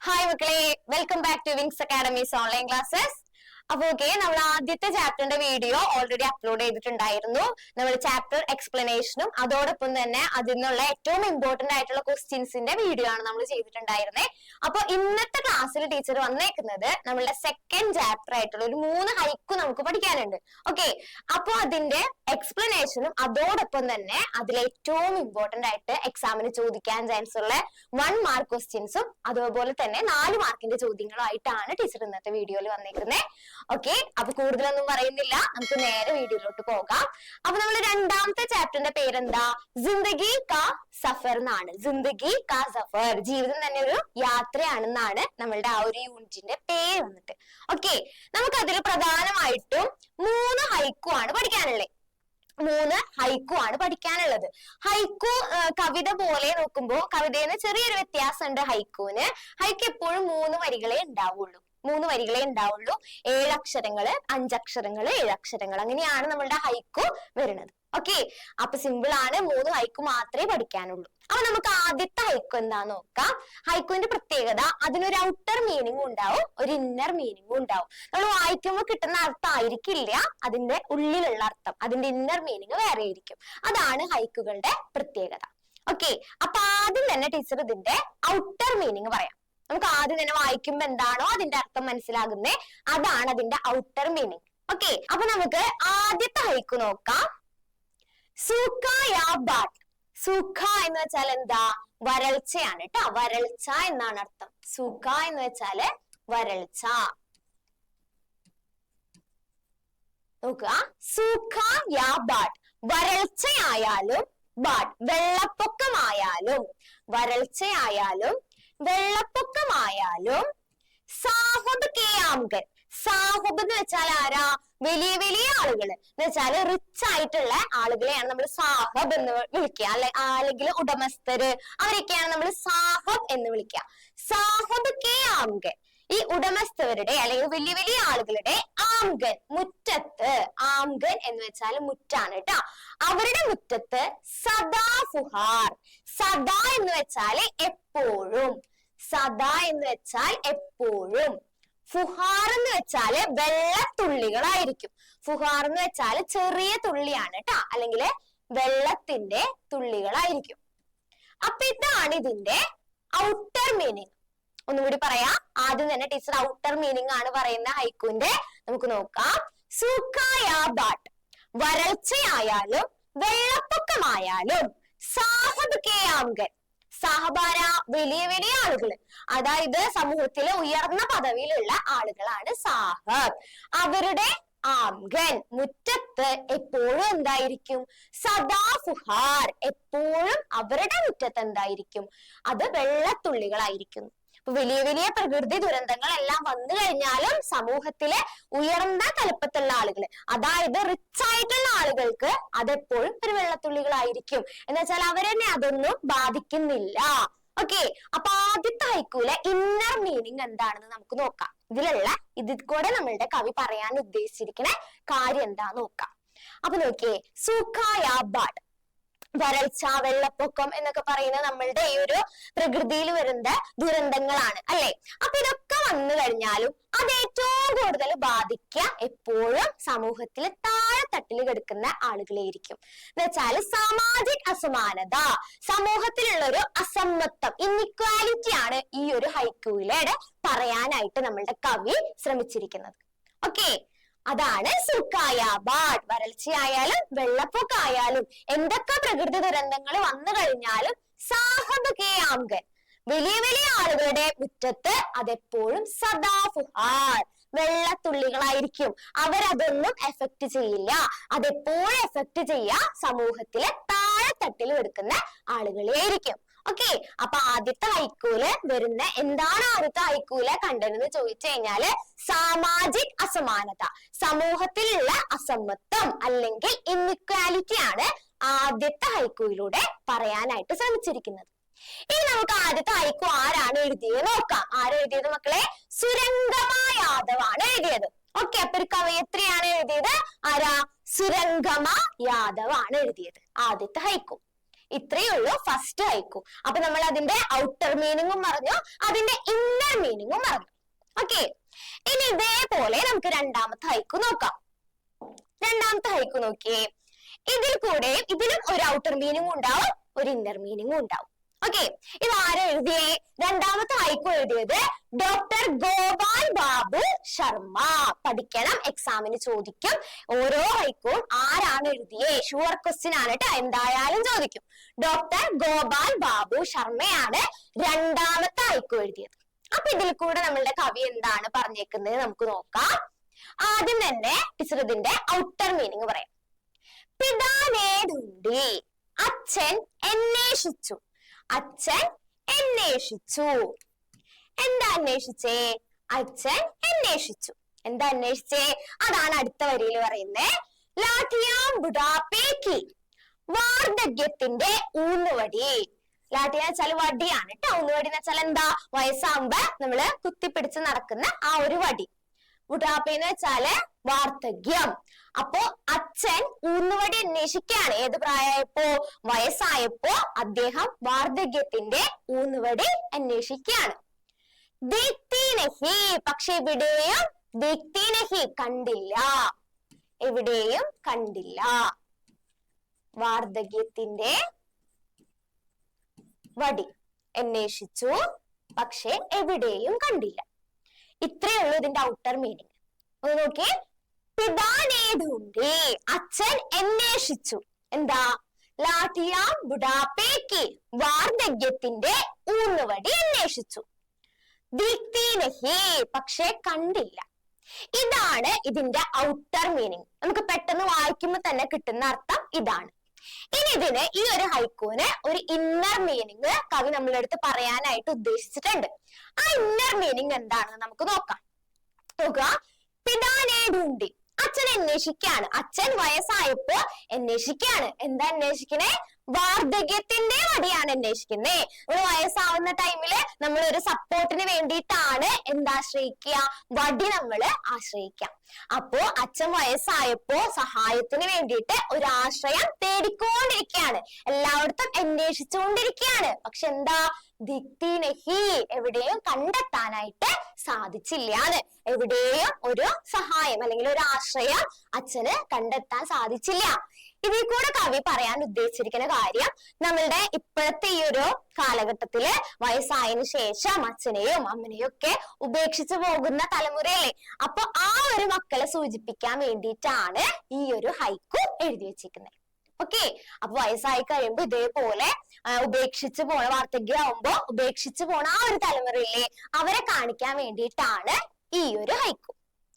Hi മക്കളെ, welcome back to wings academies online classes. അപ്പൊ നമ്മൾ ആദ്യത്തെ ചാപ്റ്ററിന്റെ വീഡിയോ ഓൾറെഡി അപ്ലോഡ് ചെയ്തിട്ടുണ്ടായിരുന്നു. നമ്മൾ ചാപ്റ്റർ എക്സ്പ്ലനേഷനും അതോടൊപ്പം തന്നെ അതിൽ നിന്നുള്ള ഏറ്റവും ഇമ്പോർട്ടന്റ് ആയിട്ടുള്ള ക്വസ്റ്റ്യൻസിന്റെ വീഡിയോ ആണ് നമ്മൾ ചെയ്തിട്ടുണ്ടായിരുന്നത്. അപ്പൊ ഇന്നത്തെ ക്ലാസ്സിൽ ടീച്ചർ വന്നേക്കുന്നത് നമ്മളുടെ സെക്കൻഡ് ചാപ്റ്റർ ആയിട്ടുള്ള ഒരു 3 ഹൈക്കു നമുക്ക് പഠിക്കാനുണ്ട്. ഓക്കെ, അപ്പൊ അതിന്റെ എക്സ്പ്ലനേഷനും അതോടൊപ്പം തന്നെ അതിൽ ഏറ്റവും ഇമ്പോർട്ടന്റ് ആയിട്ട് എക്സാമിന് ചോദിക്കാൻ ചാൻസ് ഉള്ള 1 മാർക്ക് ക്വസ്റ്റ്യൻസും അതുപോലെ തന്നെ 4 മാർക്കിന്റെ ചോദ്യങ്ങളും ആയിട്ടാണ് ടീച്ചർ ഇന്നത്തെ വീഡിയോയിൽ വന്നേക്കുന്നത്. ഓക്കെ, അപ്പൊ കൂടുതലൊന്നും പറയുന്നില്ല, നമുക്ക് നേരെ വീഡിയോയിലോട്ട് പോകാം. അപ്പൊ നമ്മൾ രണ്ടാമത്തെ ചാപ്റ്ററിന്റെ പേരെന്താ? ജിന്ദഗി കാ സഫർ എന്നാണ്. ജിന്ദഗി കാ സഫർ, ജീവിതം തന്നെ ഒരു യാത്രയാണെന്നാണ് നമ്മളുടെ ആ ഒരു യൂണിറ്റിന്റെ പേര് വന്നിട്ട്. ഓക്കെ, നമുക്ക് അതിൽ പ്രധാനമായിട്ടും 3 ഹൈക്കു ആണ് പഠിക്കാനുള്ളത്. 3 ഹൈക്കു ആണ് പഠിക്കാനുള്ളത്. ഹൈക്കു കവിത പോലെ നോക്കുമ്പോ കവിതയിൽ ചെറിയൊരു വ്യത്യാസം ഉണ്ട് ഹൈക്കുവിന്. ഹൈക്കു എപ്പോഴും 3 വരികളെ ഉണ്ടാവുള്ളൂ. 3 വരികളെ ഉണ്ടാവുള്ളൂ. 7 അക്ഷരങ്ങള്, 5 അക്ഷരങ്ങള്, 7 അക്ഷരങ്ങൾ, അങ്ങനെയാണ് നമ്മളുടെ ഹൈക്കു വരുന്നത്. ഓക്കെ, അപ്പൊ സിമ്പിൾ ആണ്. 3 ഹൈക്കു മാത്രമേ പഠിക്കാനുള്ളൂ. അപ്പൊ നമുക്ക് ആദ്യത്തെ ഹൈക്കു എന്താന്ന് നോക്കാം. ഹൈക്കുവിന്റെ പ്രത്യേകത, അതിനൊരു ഔട്ടർ മീനിങ് ഉണ്ടാവും, ഒരു ഇന്നർ മീനിങ് ഉണ്ടാവും. നമ്മൾ വായിക്കുമ്പോൾ കിട്ടുന്ന അർത്ഥം ആയിരിക്കില്ല അതിന്റെ ഉള്ളിലുള്ള അർത്ഥം, അതിന്റെ ഇന്നർ മീനിങ് വേറെ ആയിരിക്കും. അതാണ് ഹൈക്കുകളുടെ പ്രത്യേകത. ഓക്കെ, അപ്പൊ ആദ്യം തന്നെ ടീച്ചർ ഇതിന്റെ ഔട്ടർ മീനിങ് പറയാം. നമുക്ക് ആദ്യം തന്നെ വായിക്കുമ്പോ എന്താണോ അതിന്റെ അർത്ഥം മനസ്സിലാകുന്നേ, അതാണ് അതിന്റെ ഔട്ടർ മീനിങ്. ഓക്കെ, അപ്പൊ നമുക്ക് ആദ്യത്തെ ഹൈക്കു നോക്കാം. സൂഖ യാ ബാട്ട്. സൂഖ എന്ന് വെച്ചാൽ എന്താ? വരൾച്ചയാണ് കേട്ടോ. വരൾച്ച എന്നാണ് അർത്ഥം. സൂഖ എന്ന് വെച്ചാല് വരൾച്ച. നോക്കുക, സൂഖ യാ ബാട്ട്, വരൾച്ചയായാലും ബാട്ട് വെള്ളപ്പൊക്കമായാലും, വരൾച്ചയായാലും വെള്ളപ്പൊക്കമായാലും, സാഹബ് കെ ആംഗൻ. സാഹബ് എന്ന് വെച്ചാൽ ആരാ? വലിയ വലിയ ആളുകള് എന്ന് വെച്ചാല് റിച്ച് ആയിട്ടുള്ള ആളുകളെയാണ് നമ്മൾ സാഹബ് എന്ന് വിളിക്കുക, അല്ലെങ്കിൽ ഉടമസ്ഥര്, അവരൊക്കെയാണ് നമ്മൾ സാഹബ് എന്ന് വിളിക്കുക. സാഹബ് കെ ആംഗൻ, ഈ ഉടമസ്ഥരുടെ അല്ലെങ്കിൽ വലിയ വലിയ ആളുകളുടെ ആംഗൻ, മുറ്റത്ത്. ആംഗൻ എന്ന് വെച്ചാൽ മുറ്റാണ് കേട്ടോ. അവരുടെ മുറ്റത്ത് സദാ ഫുഹാർ. സദാ എന്ന് വെച്ചാല് എപ്പോഴും. സദാ എന്ന് വെച്ചാൽ എപ്പോഴും. ഫുഹാർ എന്ന് വെച്ചാല് വെള്ളത്തുള്ളികളായിരിക്കും. ഫുഹാർ എന്ന് വെച്ചാല് ചെറിയ തുള്ളിയാണ് കേട്ടോ, അല്ലെങ്കിൽ വെള്ളത്തിന്റെ തുള്ളികളായിരിക്കും. അപ്പൊ ഇതാണ് ഇതിന്റെ ഔട്ടർ മീനിങ്. ഒന്നുകൂടി പറയാം. ആദ്യം തന്നെ ടീച്ചർ ഔട്ടർ മീനിങ് ആണ് പറയുന്ന ഹൈക്കുവിന്റെ. നമുക്ക് നോക്കാം. സൂഖ യാ ബാട്ട്, വരൾച്ചയായാലും വെള്ളപ്പൊക്കമായാലും, സാഹബ് കെ ആംഗൻ. സാഹബാര, വലിയ വലിയ ആളുകള്, അതായത് സമൂഹത്തിലെ ഉയർന്ന പദവിയിലുള്ള ആളുകളാണ് സാഹബ്. അവരുടെ ആംഗൻ, മുറ്റത്ത് എപ്പോഴും എന്തായിരിക്കും? സദാ ഫുഹാർ, എപ്പോഴും അവരുടെ മുറ്റത്ത് എന്തായിരിക്കും? അത് വെള്ളത്തുള്ളികളായിരിക്കും. അപ്പൊ വലിയ വലിയ പ്രകൃതി ദുരന്തങ്ങളെല്ലാം വന്നു കഴിഞ്ഞാലും സമൂഹത്തിലെ ഉയർന്ന തലപ്പത്തുള്ള ആളുകൾ, അതായത് റിച്ച് ആയിട്ടുള്ള ആളുകൾക്ക് അതെപ്പോഴും ഒരു വെള്ളത്തുള്ളികളായിരിക്കും. എന്ന് വെച്ചാൽ അവരെന്നെ അതൊന്നും ബാധിക്കുന്നില്ല. ഓക്കെ, അപ്പൊ ആദ്യത്തെ ഹൈക്കൂലെ ഇന്നർ മീനിങ് എന്താണെന്ന് നമുക്ക് നോക്കാം. ഇതിൽ കൂടെ നമ്മളുടെ കവി പറയാൻ ഉദ്ദേശിച്ചിരിക്കുന്ന കാര്യം എന്താന്ന് നോക്കാം. അപ്പൊ നോക്കിയേ, സൂഖ യാ ബാട്ട്, വരൾച്ച, വെള്ളപ്പൊക്കം എന്നൊക്കെ പറയുന്നത് നമ്മളുടെ ഈ ഒരു പ്രകൃതിയിൽ വരുന്ന ദുരന്തങ്ങളാണ് അല്ലെ. അപ്പൊ ഇതൊക്കെ വന്നു കഴിഞ്ഞാലും അത് ഏറ്റവും കൂടുതൽ ബാധിക്കുക എപ്പോഴും സമൂഹത്തിലെ താഴെത്തട്ടിൽ കിടക്കുന്ന ആളുകളെയിരിക്കും. എന്ന് വെച്ചാല് സാമാജിക അസമാനത, സമൂഹത്തിലുള്ള ഒരു അസമത്വം, ഇൻഇക്വാലിറ്റി ആണ് ഈ ഒരു ഹൈക്കൂയിലൂടെ പറയാനായിട്ട് നമ്മളുടെ കവി ശ്രമിച്ചിരിക്കുന്നത്. ഓക്കെ, അതാണ് സൂഖ യാ ബാട്ട്. വരൾച്ചയായാലും വെള്ളപ്പൊക്കമായാലും എന്തൊക്കെ പ്രകൃതി ദുരന്തങ്ങൾ വന്നു കഴിഞ്ഞാലും സാഹബ് കെ ആംഗൻ, വലിയ വലിയ ആളുകളുടെ മുറ്റത്ത് അതെപ്പോഴും സദാ ഫുഹാർ, വെള്ളത്തുള്ളികളായിരിക്കും. അവരതൊന്നും എഫക്ട് ചെയ്യില്ല. അതെപ്പോഴും എഫക്ട് ചെയ്യാ സമൂഹത്തിലെ താഴെത്തട്ടിൽ എടുക്കുന്ന ആളുകളെ ആയിരിക്കും. ഓക്കെ, അപ്പൊ ആദ്യത്തെ ഹൈക്കൂല് വരുന്ന എന്താണ്? ആദ്യത്തെ ഹൈക്കൂല് കണ്ടെന്ന് ചോദിച്ചു കഴിഞ്ഞാല് സാമാജിക അസമാനത, സമൂഹത്തിലുള്ള അസമത്വം അല്ലെങ്കിൽ ഇൻഇക്വാലിറ്റി ആണ് ആദ്യത്തെ ഹൈക്കൂയിലൂടെ പറയാനായിട്ട് ശ്രമിച്ചിരിക്കുന്നത്. ഇനി നമുക്ക് ആദ്യത്തെ ഹൈക്കു ആരാണ് എഴുതിയത് നോക്കാം. ആരെഴുതിയത് മക്കളെ? സുരംഗമ യാദവ് ആണ് എഴുതിയത്. ഓക്കെ, അപ്പൊ ഒരു കവയത്രിയാണ് എഴുതിയത്. ആരാ? സുരംഗമ യാദവ് ആണ് എഴുതിയത് ആദ്യത്തെ ഹൈക്കു. ഇത്രയേ ഉള്ളൂ ഫസ്റ്റ് ഹൈക്കു. അപ്പൊ നമ്മൾ അതിന്റെ ഔട്ടർ മീനിങ്ങും പറഞ്ഞു, അതിന്റെ ഇന്നർ മീനിങ്ങും പറഞ്ഞു. ഓക്കെ, ഇനി ഇതേപോലെ നമുക്ക് രണ്ടാമത്തെ ഹൈക്കു നോക്കാം. രണ്ടാമത്തെ ഹൈക്കു നോക്കിയേ, ഇതിലും ഒരു ഔട്ടർ മീനിങ്ങും ഉണ്ടാവും, ഒരു ഇന്നർ മീനിങ്ങും ഉണ്ടാവും. ഓക്കെ, ഇത് ആരാ എഴുതിയേ? രണ്ടാമത്തെ ഹൈക്കു എഴുതിയത് ഡോക്ടർ ഗോപാൽ ബാബു ശർമ്മ. പഠിക്കണം, എക്സാമിന് ചോദിക്കും. ഓരോ ഹൈക്കും ആരാണ് എഴുതിയേ? ഷുവർ ക്വസ്റ്റ്യൻ ആണ് കേട്ടോ, എന്തായാലും ചോദിക്കും. ഡോക്ടർ ഗോപാൽ ബാബു ശർമ്മയാണ് രണ്ടാമത്തെ ഹൈക്കു എഴുതിയത്. അപ്പൊ ഇതിൽ കൂടെ നമ്മളുടെ കവി എന്താണ് പറഞ്ഞേക്കുന്നത് നമുക്ക് നോക്കാം. ആദ്യം തന്നെ ടീച്ചർ ഇതിന്റെ ഔട്ടർ മീനിങ് പറയാം. പിതാനേടുണ്ടി, അച്ഛൻ അന്വേഷിച്ചു. അച്ഛൻ അന്വേഷിച്ചു. എന്താ അന്വേഷിച്ചേ? അച്ഛൻ അന്വേഷിച്ചു. എന്താ അന്വേഷിച്ചേ? അതാണ് അടുത്ത വരിയിൽ പറയുന്നത്. ലാഠിയാം ബുഡാപ്പേക്ക്, വാർദ്ധക്യത്തിന്റെ ഊന്നുവടി. ലാഠി എന്ന് വെച്ചാൽ വടിയാണ് കേട്ടോ. ഊന്നുവടി എന്ന് വെച്ചാൽ എന്താ? വയസ്സാകുമ്പോ നമ്മള് കുത്തിപ്പിടിച്ച് നടക്കുന്ന ആ ഒരു വടി. ബുഡാപ്പ എന്ന് വെച്ചാല് വാർദ്ധക്യം. അപ്പോ അച്ഛൻ ഊന്നുവടി അന്വേഷിക്കുകയാണ്. ഏത് പ്രായമായപ്പോ? വയസ്സായപ്പോ അദ്ദേഹം വാർദ്ധക്യത്തിന്റെ ഊന്നുവടി അന്വേഷിക്കുകയാണ്. ദീപ്തിനഹി, പക്ഷെ എവിടെയും ദീപ്തിനഹി കണ്ടില്ല. എവിടെയും കണ്ടില്ല. വാർദ്ധക്യത്തിന്റെ വടി അന്വേഷിച്ചു, പക്ഷെ എവിടെയും കണ്ടില്ല. ഇത്രയേ ഉള്ളൂ ഇതിന്റെ ഔട്ടർ മീനിങ്. ഒന്ന് നോക്കിയേ. പിതാനേടുണ്ടി, അച്ഛൻ അന്വേഷിച്ചു. എന്താ? ലാഠിയാം ബുഡാപ്പേക്ക്, വാർദ്ധക്യത്തിന്റെ ഊന്നുവടി അന്വേഷിച്ചു. ദീപ്തിനഹി, പക്ഷെ കണ്ടില്ല. ഇതാണ് ഇതിന്റെ ഔട്ടർ മീനിങ്. നമുക്ക് പെട്ടെന്ന് വായിക്കുമ്പോൾ തന്നെ കിട്ടുന്ന അർത്ഥം ഇതാണ്. ഇനി ഇതിന് ഈ ഒരു ഹൈക്കൂന് ഒരു ഇന്നർ മീനിങ് കവി നമ്മളെ അടുത്ത് പറയാനായിട്ട് ഉദ്ദേശിച്ചിട്ടുണ്ട്. ആ ഇന്നർ മീനിങ് എന്താണെന്ന് നമുക്ക് നോക്കാം. നോക്കുക. പിതാനേടുണ്ടി, അച്ഛൻ അന്വേഷിക്കാണ്. അച്ഛൻ വയസ്സായപ്പോ അന്വേഷിക്കാണ്. എന്താ അന്വേഷിക്കണേ? വാർദ്ധക്യത്തിന്റെ വടിയാണ് അന്വേഷിക്കുന്നേ. ഒരു വയസ്സാവുന്ന ടൈമില് നമ്മൾ ഒരു സപ്പോർട്ടിന് വേണ്ടിയിട്ടാണ് എന്താശ്രയിക്കുക? വടി നമ്മള് ആശ്രയിക്കാം. അപ്പോ അച്ഛൻ വയസ്സായപ്പോ സഹായത്തിന് വേണ്ടിയിട്ട് ഒരു ആശ്രയം തേടിക്കൊണ്ടിരിക്കുകയാണ്. എല്ലായിടത്തും അന്വേഷിച്ചുകൊണ്ടിരിക്കുകയാണ്. പക്ഷെ എന്താ? ദിക്തിനഹി, എവിടെയും കണ്ടെത്താനായിട്ട് സാധിച്ചില്ലാന്ന്. എവിടെയും ഒരു സഹായം അല്ലെങ്കിൽ ഒരു ആശ്രയം അച്ഛന് കണ്ടെത്താൻ സാധിച്ചില്ല. ഇതിൽ കൂടെ കവി പറയാൻ ഉദ്ദേശിച്ചിരിക്കുന്ന കാര്യം, നമ്മളുടെ ഇപ്പോഴത്തെ ഈ ഒരു കാലഘട്ടത്തില് വയസ്സായതിനു ശേഷം അച്ഛനെയും അമ്മനെയും ഒക്കെ ഉപേക്ഷിച്ചു പോകുന്ന തലമുറയല്ലേ. അപ്പൊ ആ ഒരു മക്കളെ സൂചിപ്പിക്കാൻ വേണ്ടിയിട്ടാണ് ഈ ഒരു ഹൈക്കു എഴുതി വെച്ചിരിക്കുന്നത്. ഓക്കെ, അപ്പൊ വയസ്സായി കഴിയുമ്പോ ഇതേപോലെ ഉപേക്ഷിച്ചു പോണ, വാർദ്ധക്യമാവുമ്പോ ഉപേക്ഷിച്ചു പോണ ആ ഒരു തലമുറയില്ലേ, അവരെ കാണിക്കാൻ വേണ്ടിയിട്ടാണ് ഈ ഒരു ഹൈക്കു.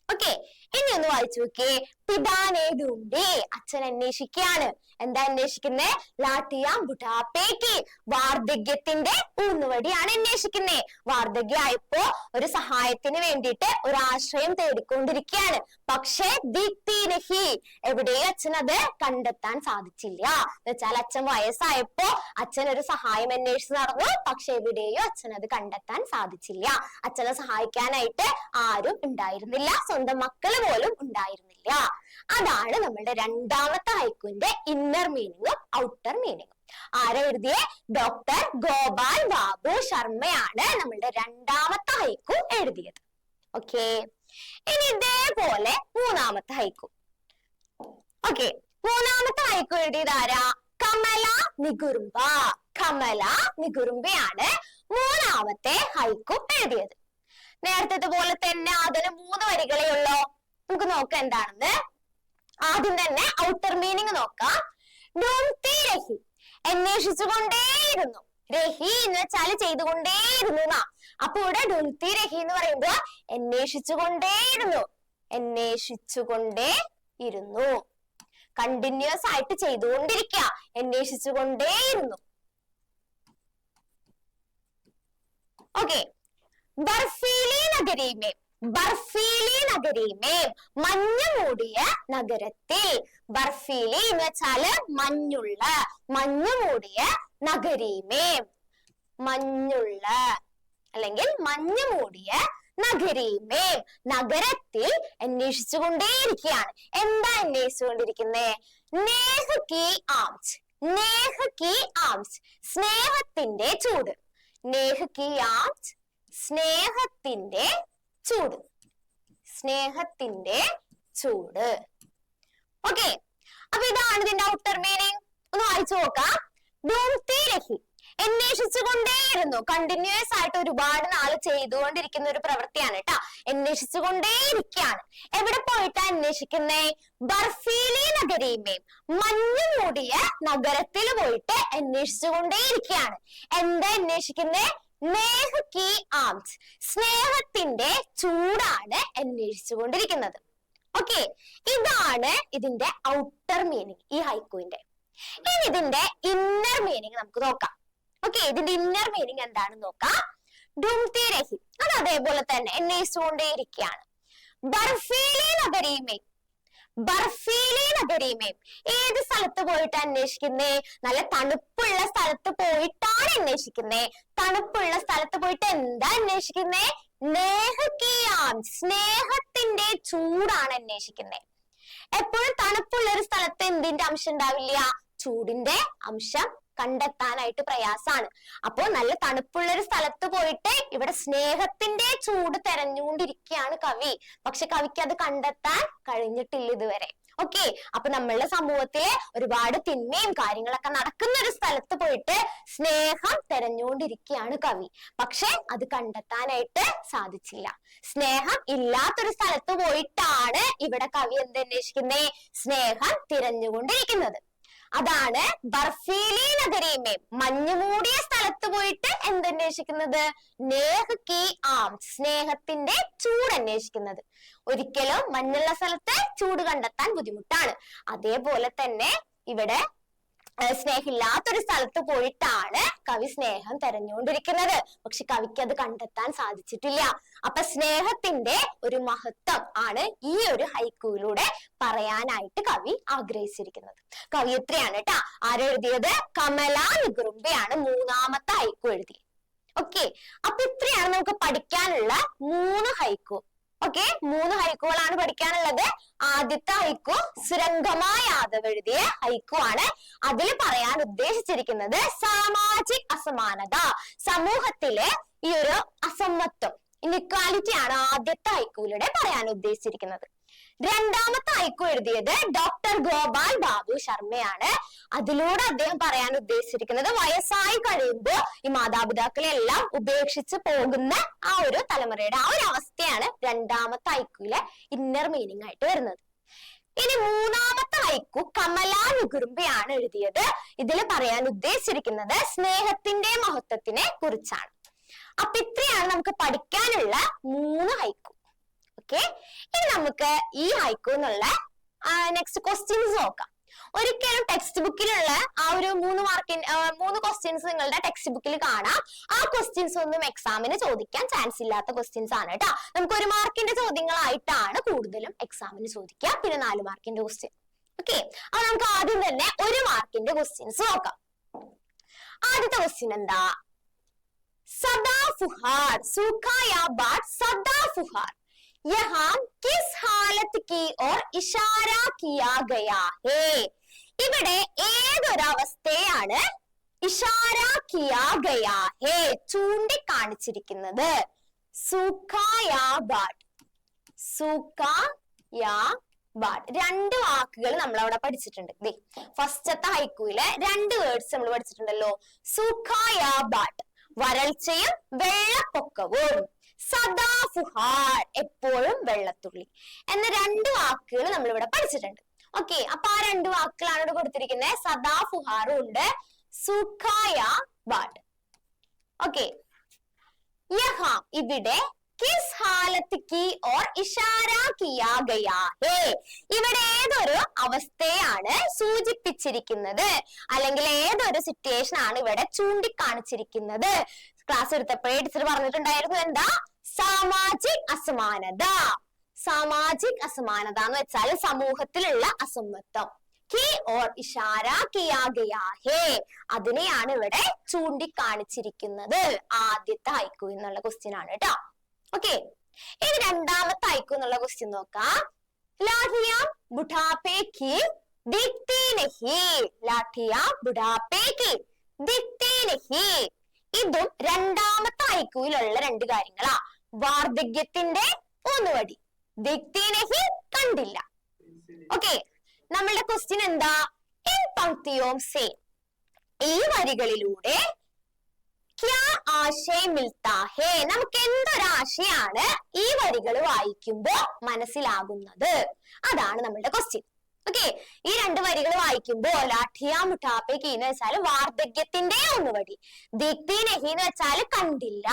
ഓക്കെ, ഇനി ഒന്ന് വായിച്ചു നോക്കിയേ. പിതാനേടുണ്ടി, അച്ഛൻ അന്വേഷിക്കുകയാണ്. എന്താ അന്വേഷിക്കുന്നേ? ലാഠിയാം ബുഡാപ്പേക്ക്, വാർദ്ധക്യത്തിന്റെ ഊന്നുവടിയാണ് അന്വേഷിക്കുന്നേ. വാർദ്ധക്യമായപ്പോ ഒരു സഹായത്തിന് വേണ്ടിയിട്ട് ഒരു ആശ്രയം തേടിക്കൊണ്ടിരിക്കുകയാണ്. പക്ഷെ ദീപ്തിനഹി, എവിടെയും അച്ഛൻ അത് കണ്ടെത്താൻ സാധിച്ചില്ല. എന്ന് വെച്ചാൽ അച്ഛൻ വയസ്സായപ്പോ അച്ഛൻ ഒരു സഹായം അന്വേഷിച്ച് നടന്നു. പക്ഷെ എവിടെയും അച്ഛൻ അത് കണ്ടെത്താൻ സാധിച്ചില്ല. അച്ഛനെ സഹായിക്കാനായിട്ട് ആരും ഉണ്ടായിരുന്നില്ല. സ്വന്തം മക്കള് പോലും ഉണ്ടായിരുന്നില്ല. അതാണ് നമ്മളുടെ രണ്ടാമത്തെ ഹൈക്കുവിന്റെ ഇന്നർ മീനിങ്ങും ഔട്ടർ മീനിങ്ങും. ആരാ എഴുതിയേ? ഡോക്ടർ ഗോപാൽ ബാബു ശർമ്മയാണ് നമ്മളുടെ രണ്ടാമത്തെ ഹൈക്കു എഴുതിയത്. ഓക്കെ, ഇനി ഇതേപോലെ മൂന്നാമത്തെ ഹൈക്കു. ഓക്കെ, മൂന്നാമത്തെ ഹൈക്കു എഴുതിയത് ആരാ? കമല നികുറുംബ. കമല നികുറുംബയാണ് മൂന്നാമത്തെ ഹൈക്കു എഴുതിയത്. നേരത്തെ പോലെ തന്നെ അതിന് 3 വരികളേ ഉള്ളൂ. നമുക്ക് നോക്കാം എന്താണെന്ന്. ആദ്യം തന്നെ ഔട്ടർ മീനിങ് നോക്കാം. ഡോംതി രഹി, അന്വേഷിച്ചുകൊണ്ടേയിരുന്നു. രഹി എന്ന് വെച്ചാല് ചെയ്തുകൊണ്ടേയിരുന്നു എന്നാ. അപ്പൊ ഇവിടെ ഡോംതി രഹി എന്ന് പറയുമ്പോ അന്വേഷിച്ചുകൊണ്ടേയിരുന്നു. അന്വേഷിച്ചുകൊണ്ടേ ഇരുന്നു, കണ്ടിന്യൂസ് ആയിട്ട് ചെയ്തുകൊണ്ടിരിക്കുക. അന്വേഷിച്ചുകൊണ്ടേയിരുന്നു. ഓക്കെ, ബർഫീലി നഗരീമേ, ബർഫീലി നഗരീമേ, മഞ്ഞ് മൂടിയ നഗരത്തിൽ. ബർഫീലി എന്ന് വെച്ചാല് മഞ്ഞുള്ള, മഞ്ഞ് മൂടിയ നഗരീമേ, മഞ്ഞുള്ള അല്ലെങ്കിൽ മഞ്ഞ് മൂടിയ നഗരീമേ, നഗരത്തിൽ അന്വേഷിച്ചുകൊണ്ടേയിരിക്കുകയാണ്. എന്താ അന്വേഷിച്ചുകൊണ്ടിരിക്കുന്നേ? നേഹ് കി ആംച്, നേഹ കി ആംസ്, സ്നേഹത്തിന്റെ ചൂട്. നേഹ കി ആംസ്, സ്നേഹത്തിന്റെ ചൂട്. സ്നേഹത്തിന്റെ ചൂട്. ഓക്കെ, അപ്പൊ ഇതാണ് ഇതിന്റെ ഔട്ടർ മീനിങ്. ഒന്ന് വായിച്ചു നോക്കാം. ഢൂംഢ്തീ രഹി, അന്വേഷിച്ചുകൊണ്ടേയിരുന്നു. കണ്ടിന്യൂസ് ആയിട്ട് ഒരുപാട് നാള് ചെയ്തുകൊണ്ടിരിക്കുന്ന ഒരു പ്രവൃത്തിയാണ് കേട്ടോ. അന്വേഷിച്ചുകൊണ്ടേയിരിക്കുകയാണ്. എവിടെ പോയിട്ടാ അന്വേഷിക്കുന്നേ? ബർഫീലി നഗരീമേ, മഞ്ഞു മൂടിയ നഗരത്തിൽ പോയിട്ട് അന്വേഷിച്ചുകൊണ്ടേയിരിക്കുകയാണ്. എന്താ അന്വേഷിക്കുന്നേ? നേഹ കി ആംസ്, സ്നേഹത്തിന്റെ ചൂടാണ് അന്വേഷിച്ചുകൊണ്ടിരിക്കുന്നത്. ഓക്കെ, ഇതാണ് ഇതിന്റെ ഔട്ടർ മീനിങ് ഈ ഹൈക്കുവിന്റെ. ഇനി ഇതിന്റെ ഇന്നർ മീനിങ് നമുക്ക് നോക്കാം. ഓക്കെ, ഇതിന്റെ ഇന്നർ മീനിങ് എന്താണെന്ന് നോക്കാം. ഢൂംഢ്തീ രഹി, അത് അതേപോലെ തന്നെ അന്വേഷിച്ചുകൊണ്ടേയിരിക്കുകയാണ്. ബർഫീലി നഗരീമേ, ബർഫീലി നഗരീമേ, ഏത് സ്ഥലത്ത് പോയിട്ട് അന്വേഷിക്കുന്നേ? നല്ല തണുപ്പുള്ള സ്ഥലത്ത് പോയിട്ടാണ് അന്വേഷിക്കുന്നേ. തണുപ്പുള്ള സ്ഥലത്ത് പോയിട്ട് എന്താ അന്വേഷിക്കുന്നേ? നേഹ കി ആംസ്, സ്നേഹത്തിന്റെ ചൂടാണ് അന്വേഷിക്കുന്നേ. എപ്പോഴും തണുപ്പുള്ള ഒരു സ്ഥലത്ത് എന്തിന്റെ അംശം ഉണ്ടാവില്ല? ചൂടിന്റെ അംശം കണ്ടെത്താനായിട്ട് പ്രയാസാണ്. അപ്പോ നല്ല തണുപ്പുള്ള ഒരു സ്ഥലത്ത് പോയിട്ട് ഇവിടെ സ്നേഹത്തിന്റെ ചൂട് തെരഞ്ഞുകൊണ്ടിരിക്കുകയാണ് കവി. പക്ഷെ കവിക്ക് അത് കണ്ടെത്താൻ കഴിഞ്ഞിട്ടില്ല ഇതുവരെ. ഓക്കെ, അപ്പൊ നമ്മളുടെ സമൂഹത്തിലെ ഒരുപാട് തിന്മയും കാര്യങ്ങളൊക്കെ നടക്കുന്ന ഒരു സ്ഥലത്ത് പോയിട്ട് സ്നേഹം തെരഞ്ഞുകൊണ്ടിരിക്കുകയാണ് കവി. പക്ഷെ അത് കണ്ടെത്താനായിട്ട് സാധിച്ചില്ല. സ്നേഹം ഇല്ലാത്തൊരു സ്ഥലത്ത് പോയിട്ടാണ് ഇവിടെ കവി എന്തന്വേഷിക്കുന്നേ? സ്നേഹം തിരഞ്ഞുകൊണ്ടിരിക്കുന്നത്. അതാണ് ബർഫീലി നഗരീമേ, മഞ്ഞുമൂടിയ സ്ഥലത്ത് പോയിട്ട് എന്തന്വേഷിക്കുന്നത്? നേഹ കി ആംസ്, സ്നേഹത്തിന്റെ ചൂട് അന്വേഷിക്കുന്നത്. ഒരിക്കലും മഞ്ഞുള്ള സ്ഥലത്ത് ചൂട് കണ്ടെത്താൻ ബുദ്ധിമുട്ടാണ്. അതേപോലെ തന്നെ ഇവിടെ സ്നേഹമില്ലാത്തൊരു സ്ഥലത്ത് പോയിട്ടാണ് കവി സ്നേഹം തെരഞ്ഞുകൊണ്ടിരിക്കുന്നത്. പക്ഷെ കവിക്ക് അത് കണ്ടെത്താൻ സാധിച്ചിട്ടില്ല. അപ്പൊ സ്നേഹത്തിന്റെ ഒരു മഹത്വം ആണ് ഈ ഒരു ഹൈക്കുവിലൂടെ പറയാനായിട്ട് കവി ആഗ്രഹിച്ചിരിക്കുന്നത്. കവിയത്രിയാണ് കേട്ടാ. ആരെഴുതിയത്? കമലാ നിഗുംബയാണ് മൂന്നാമത്തെ ഹൈക്കു എഴുതി. ഓക്കെ, അപ്പൊ ഇത്രയാണ് നമുക്ക് പഠിക്കാനുള്ള 3 ഹൈക്കു. ഓക്കെ, 3 ഹൈക്കുകളാണ് പഠിക്കാനുള്ളത്. ആദ്യത്തെ ഹൈക്കു സുരംഗമാ യാദവ് എഴുതിയ ഹൈക്കു ആണ്. അതിൽ പറയാൻ ഉദ്ദേശിച്ചിരിക്കുന്നത് സാമാജിക് അസമാനത, സമൂഹത്തിലെ ഈ ഒരു അസമത്വം, ഇൻഇക്വാലിറ്റി ആണ് ആദ്യത്തെ ഹൈക്കുവിലൂടെ പറയാൻ ഉദ്ദേശിച്ചിരിക്കുന്നത്. രണ്ടാമത്തെ ഹൈക്കു എഴുതിയത് ഡോക്ടർ ഗോപാൽ ബാബു ശർമ്മയാണ്. അതിലൂടെ അദ്ദേഹം പറയാൻ ഉദ്ദേശിച്ചിരിക്കുന്നത് വയസ്സായി കഴിയുമ്പോൾ ഈ മാതാപിതാക്കളെ എല്ലാം ഉപേക്ഷിച്ച് പോകുന്ന ആ ഒരു തലമുറയുടെ ആ ഒരു അവസ്ഥയാണ് രണ്ടാമത്തെ ഹൈക്കുവിലെ ഇന്നർ മീനിങ് ആയിട്ട് വരുന്നത്. ഇനി മൂന്നാമത്തെ ഹൈക്കു കമലാ നിഗുംബയാണ് എഴുതിയത്. ഇതിൽ പറയാൻ ഉദ്ദേശിച്ചിരിക്കുന്നത് സ്നേഹത്തിന്റെ മഹത്വത്തിനെ കുറിച്ചാണ്. അപ്പൊ ഇത്രയാണ് നമുക്ക് പഠിക്കാനുള്ള 3 ഹൈക്കു. ഓക്കെ, ഇനി നമുക്ക് ഈ ഹൈക്കു എന്നുള്ള നെക്സ്റ്റ് ക്വസ്റ്റ്യൻസ് നോക്കാം. ഒരിക്കലും ടെക്സ്റ്റ് ബുക്കിലുള്ള ആ ഒരു 3 ക്വസ്റ്റ്യൻസ് നിങ്ങളുടെ ടെക്സ്റ്റ് ബുക്കിൽ കാണാം. ആ ക്വസ്റ്റ്യൻസ് ഒന്നും എക്സാമിന് ചോദിക്കാൻ ചാൻസ് ഇല്ലാത്ത ക്വസ്റ്റ്യൻസ് ആണ് കേട്ടോ. നമുക്ക് 1 മാർക്കിന്റെ ചോദ്യങ്ങളായിട്ടാണ് കൂടുതലും എക്സാമിന് ചോദിക്കുക. പിന്നെ 4 മാർക്കിന്റെ ക്വസ്റ്റ്യൻ. ഓക്കെ, അപ്പൊ നമുക്ക് ആദ്യം തന്നെ 1 മാർക്കിന്റെ ക്വസ്റ്റ്യൻസ് നോക്കാം. ആദ്യത്തെ ക്വസ്റ്റ്യൻ എന്താ? സദാഫുഹാർ, सूखा या बाट सदाफुहार यहाँ किस हालत की ओर इशारा किया गया है? ഇവിടെ ഏതൊരവസ്ഥയാണ് ഇഷാര കിയാ ഗയാ ഹേ ചൂണ്ടിക്കാണിച്ചിരിക്കുന്നത്? सूखा या बाट, सूखा या बाट 2 വാക്കുകൾ നമ്മൾ അവിടെ പഠിച്ചിട്ടുണ്ട്. ഫസ്റ്റത്തെ ഹൈക്കുവിലെ 2 വേർഡ്സ് നമ്മൾ പഠിച്ചിട്ടുണ്ടല്ലോ. सूखा या बाट വരൾച്ചയും വെള്ളപ്പൊക്കവും, സദാഫുഹാർ എപ്പോഴും വെള്ളത്തുള്ളി എന്ന 2 വാക്കുകൾ നമ്മൾ ഇവിടെ പഠിച്ചിട്ടുണ്ട്. ഓക്കെ, അപ്പൊ ആ 2 വാക്കുകളാണ് ഇവിടെ കൊടുത്തിരിക്കുന്നത്. സദാഫുഹാറും ഉണ്ട്, सूखा या बाट. ഓക്കെ, യഹാ ഇവിടെ കിസ് ഹാലത്ത് കി ഓർ ഇഷാര കിയാ ഗയാ ഹേ ഇവിടെ ഏതൊരു അവസ്ഥയാണ് സൂചിപ്പിച്ചിരിക്കുന്നത്, അല്ലെങ്കിൽ ഏതൊരു സിറ്റുവേഷൻ ആണ് ഇവിടെ ചൂണ്ടിക്കാണിച്ചിരിക്കുന്നത്? ക്ലാസ് എടുത്തപ്പോഴേ ടീച്ചർ പറഞ്ഞിട്ടുണ്ടായിരുന്നു എന്താ? സാമാജിക് അസമാനത. സാമാജിക് അസമാനത എന്ന് വെച്ചാൽ സമൂഹത്തിലുള്ള അസമത്വം. കി ഓർ ഇഷാര കിയാ ഗയാ ഹേ അതിനെയാണ് ഇവിടെ ചൂണ്ടിക്കാണിച്ചിരിക്കുന്നത്. ആദ്യത്തെ ഹൈക്കു എന്നുള്ള ക്വസ്റ്റ്യൻ ആണ് കേട്ടോ. ഓക്കെ, ഇനി രണ്ടാമത്തെ ഹൈക്കു എന്നുള്ള ക്വസ്റ്റ്യൻ നോക്കാം. ലാഹിയാം ബുഢാപ്പേ കി ദിഖ്തി നഹി ലാഠിയാ ബുഢാപ്പേ കി, ദിഖ്തി നഹി. ഇതും രണ്ടാമത്തെ ഹൈക്കൂവിലുള്ള രണ്ട് കാര്യങ്ങളാ. വാർദ്ധക്യത്തിന്റെ ഊന്നുവടി, ദിഖ്തി നഹി കണ്ടില്ല. ഓക്കെ, നമ്മളുടെ ക്വസ്റ്റ്യൻ എന്താ? ഇൻ പങ്ക്തിയോം സേ, ഈ വരികളിലൂടെ ക്യാ ആശയം മിൽത്താ ഹേ, നമുക്ക് എന്തൊരാശയാണ് ഈ വരികൾ വായിക്കുമ്പോ മനസ്സിലാകുന്നത്? അതാണ് നമ്മളുടെ ക്വസ്റ്റ്യൻ. ഓക്കെ, ഈ രണ്ട് വരികൾ വായിക്കുമ്പോ ലാഠിയാ മുഠാപ്പേ കി എന്ന് വെച്ചാൽ വാർദ്ധക്യത്തിന്റെ ഒന്നുവടി, ദിഖ്തി നഹി എന്ന് വെച്ചാൽ കണ്ടില്ല.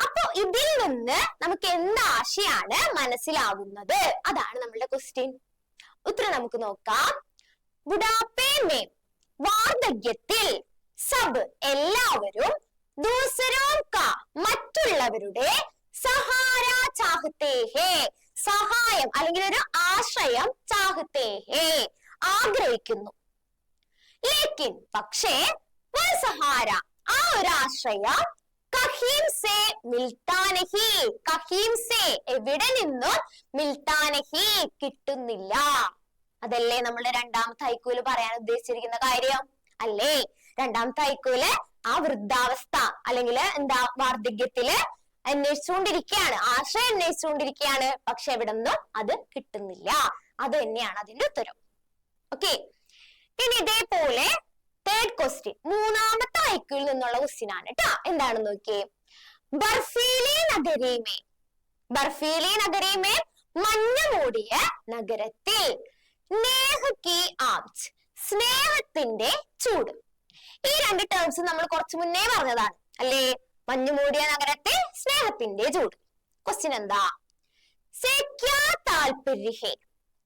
അപ്പൊ ഇതിൽ നിന്ന് നമുക്ക് എന്താശയാണ് മനസ്സിലാകുന്നത്? അതാണ് നമ്മളുടെ ക്വസ്റ്റ്യൻ. ഉത്തരം നമുക്ക് നോക്കാം. ബുഢാപ്പേ മേ, വാർദ്ധക്യത്തിൽ, സബ് എല്ലാവരും, ദൂസരോं का മറ്റുള്ളവരുടെ, സഹാര ചാഹത്തെ ഹേ സഹായം അല്ലെങ്കിൽ ഒരു ആശ്രയം, ചാഹത്തെ ഹേ ആഗ്രഹിക്കുന്നു. ലേക്കിൻ പക്ഷേ, വഹ് സഹാര ആ ഒരു ആശ്രയം, കഹീം സേ മിൽത്താ നഹി, കഹീം സേ എവിടെ നിന്നും, മിൽത്താ നഹി കിട്ടുന്നില്ല. അതല്ലേ നമ്മുടെ രണ്ടാമത്തെ ഹൈക്കൂല് പറയാൻ ഉദ്ദേശിച്ചിരിക്കുന്ന കാര്യം അല്ലേ? രണ്ടാമത്തെ ഹൈക്കൂല് ആ വൃദ്ധാവസ്ഥ അല്ലെങ്കിൽ എന്താ വാർദ്ധക്യത്തില് അന്വേഷിച്ചുകൊണ്ടിരിക്കുകയാണ്, ആശ്രയം അന്വേഷിച്ചുകൊണ്ടിരിക്കുകയാണ്. പക്ഷെ എവിടെ നിന്നും അത് കിട്ടുന്നില്ല. അത് തന്നെയാണ് അതിന്റെ ഉത്തരം. ഓക്കെ, ഇനി ഇതേപോലെ തേർഡ് ക്വസ്റ്റ്യൻ, മൂന്നാമത്തെ ഹൈക്കൂലിൽ നിന്നുള്ള ക്വസ്റ്റ്യൻ ആണ് കേട്ടോ. എന്താണെന്ന് നോക്കിയേ. ബർഫീലി നഗരീമേ, ബർഫീലി നഗരീമേ മഞ്ഞ് മൂടിയ നഗരത്തിൽ, നേഹ കി ആംച് സ്നേഹത്തിന്റെ ചൂട്. ഈ രണ്ട് ടേംസ് നമ്മൾ കുറച്ചു മുന്നേ പറഞ്ഞതാണ് അല്ലേ? മഞ്ഞു മൂടിയ നഗരത്തിൽ, സ്നേഹത്തിന്റെ ചൂട്. ക്വസ്റ്റ്യൻ എന്താ? സേ ക്യാ താൽപര്യ ഹേ,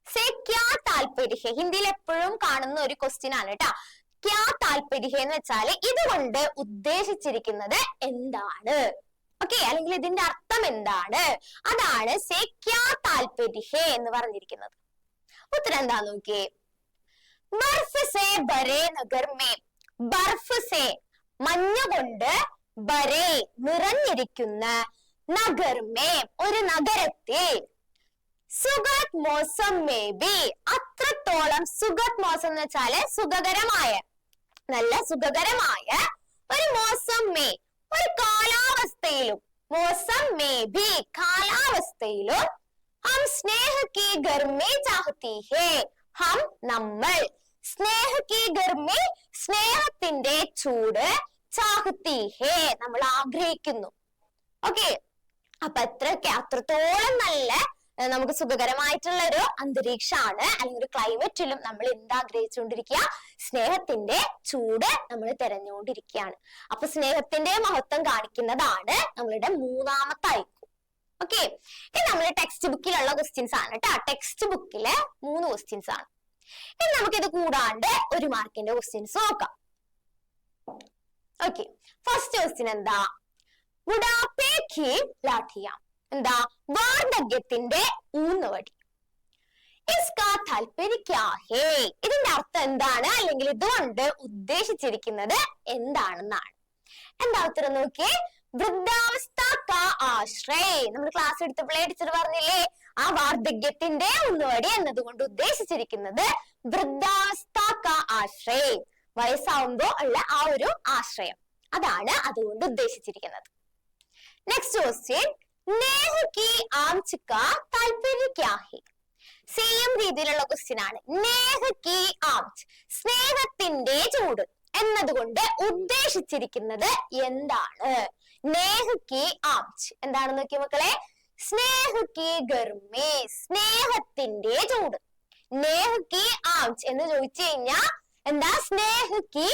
സേ ക്യാ താൽപര്യ ഹേ ഹിന്ദിയിൽ എപ്പോഴും കാണുന്ന ഒരു ക്വസ്റ്റ്യൻ ആണ് കേട്ടാ. ക്യാ താൽപര്യ ഹേ എന്ന് വെച്ചാല് ഇതുകൊണ്ട് ഉദ്ദേശിച്ചിരിക്കുന്നത് എന്താണ്? ഓക്കെ, അല്ലെങ്കിൽ ഇതിന്റെ അർത്ഥം എന്താണ്? അതാണ് സേ ക്യാ താൽപര്യ ഹേ എന്ന് പറഞ്ഞിരിക്കുന്നത്. ഉത്തരം എന്താ നോക്കിയേ. ബർഫ് സേ ബരേ നഗർ മേ, ബർഫ് സേ മഞ്ഞ് കൊണ്ട്, ബരേ നിറഞ്ഞിരിക്കുന്ന, നഗർ മേ ഒരു നഗരത്തിൽ, സുഗത് മോസം മേ ബി അത്രത്തോളം, സുഗത് മോസം എന്ന് വെച്ചാല് സുഖകരമായ, നല്ല സുഖകരമായ ഒരു, മോസം മേ ഒരു കാലാവസ്ഥയിലും, മോസം മേ ബി കാലാവസ്ഥയിലും, ഹം സ്നേഹ കി ഗർമി ചാഹത്തി ഹേ, ഹം നമ്മൾ, സ്നേഹ കി ഗർമി സ്നേഹത്തിന്റെ ചൂട്, ചാഹത്തി ഹേ നമ്മൾ ആഗ്രഹിക്കുന്നു. ഓക്കെ, അപ്പൊ അത്രത്തോളം നല്ല നമുക്ക് സുഖകരമായിട്ടുള്ള ഒരു അന്തരീക്ഷമാണ് അല്ലെങ്കിൽ ഒരു ക്ലൈമറ്റിലും നമ്മൾ എന്താ ആഗ്രഹിച്ചുകൊണ്ടിരിക്കുക? സ്നേഹത്തിന്റെ ചൂട് നമ്മൾ തെരഞ്ഞുകൊണ്ടിരിക്കുകയാണ്. അപ്പൊ സ്നേഹത്തിന്റെ മഹത്വം കാണിക്കുന്നതാണ് നമ്മളുടെ മൂന്നാമത്തെ ഹൈക്കു. ഓക്കെ, ഇത് നമ്മുടെ ടെക്സ്റ്റ് ബുക്കിലുള്ള ക്വസ്റ്റ്യൻസ് ആണ് കേട്ടോ. ടെക്സ്റ്റ് ബുക്കിലെ 3 ക്വസ്റ്റ്യൻസ് ആണ്. ഇനി നമുക്ക് ഇത് കൂടാണ്ട് 1 മാർക്കിന്റെ ക്വസ്റ്റ്യൻസ് നോക്കാം. ഓക്കെ, ഫസ്റ്റ് ക്വസ്റ്റ്യൻ എന്താ? ബുഢാപ്പേ കി ലാഠിയ, എന്താ? വാർദ്ധക്യത്തിന്റെ ഊന്നുവടി. ഇസ്കാ താൽപര്യ ക്യാ ഹേ, ഇതിന്റെ അർത്ഥം എന്താണ് അല്ലെങ്കിൽ ഇതുകൊണ്ട് ഉദ്ദേശിച്ചിരിക്കുന്നത് എന്താണെന്നാണ്. എന്താ ഉത്തരം നോക്കിയേ. വൃദ്ധാവസ്ഥ കാ ആശ്രയ്, നമ്മൾ ക്ലാസ് എടുത്തപ്പോഴേ ടീച്ചർ പറഞ്ഞില്ലേ, ആ വാർദ്ധക്യത്തിന്റെ ഊന്നുവടി എന്നതുകൊണ്ട് ഉദ്ദേശിച്ചിരിക്കുന്നത് വൃദ്ധാവസ്ഥ കാ ആശ്രയ്, വയസ്സാവുമ്പോ ഉള്ള ആ ഒരു ആശ്രയം, അതാണ് അതുകൊണ്ട് ഉദ്ദേശിച്ചിരിക്കുന്നത്. നെക്സ്റ്റ് ക്വസ്റ്റ്യൻ, നേഹ കി ആംച് കാ താൽപര്യ ക്യാ ഹേ, സെയിം രീതിയിലുള്ള ക്വസ്റ്റ്യൻ ആണ്. നേഹ കി ആംച് സ്നേഹത്തിന്റെ ചൂട് എന്നതുകൊണ്ട് ഉദ്ദേശിച്ചിരിക്കുന്നത് എന്താണ്? നേഹ കി ആംച് എന്താണെന്ന് നോക്കിയ മക്കളെ. സ്നേഹ കി ഗർമി സ്നേഹത്തിന്റെ ചൂട്, നേഹ കി ആംച് എന്ന് ചോദിച്ചു കഴിഞ്ഞാ എന്താ? സ്നേഹ കി